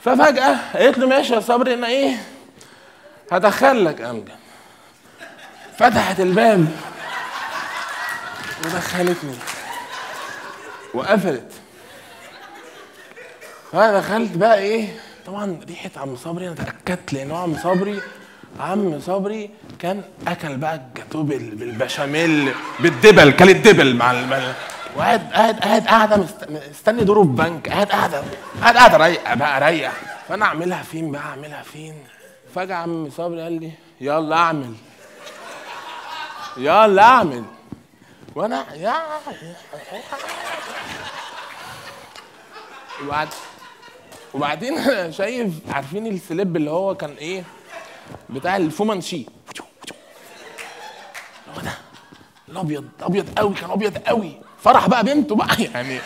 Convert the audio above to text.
ففجأة قالت له ماشي يا صبري انا ايه هدخلك امجد. فتحت الباب ودخلتني وقفلت. فانا دخلت بقى ايه، طبعا ريحه عم صبري انا اتاكدت لان هو عم صبري كان اكل بقى الجاتوه بالبشاميل بالدبل، كل الدبل مع قاعده مستني دوره في بنك، قاعده رايقه بقى رايقه. فانا اعملها فين. فجاه عم صبري قال لي يلا اعمل وانا وبعدين شايف عارفين السليب اللي هو كان ايه بتاع الفومانشي، هو ده الابيض قوي، كان ابيض قوي. فرح بقى بنته بقى يعني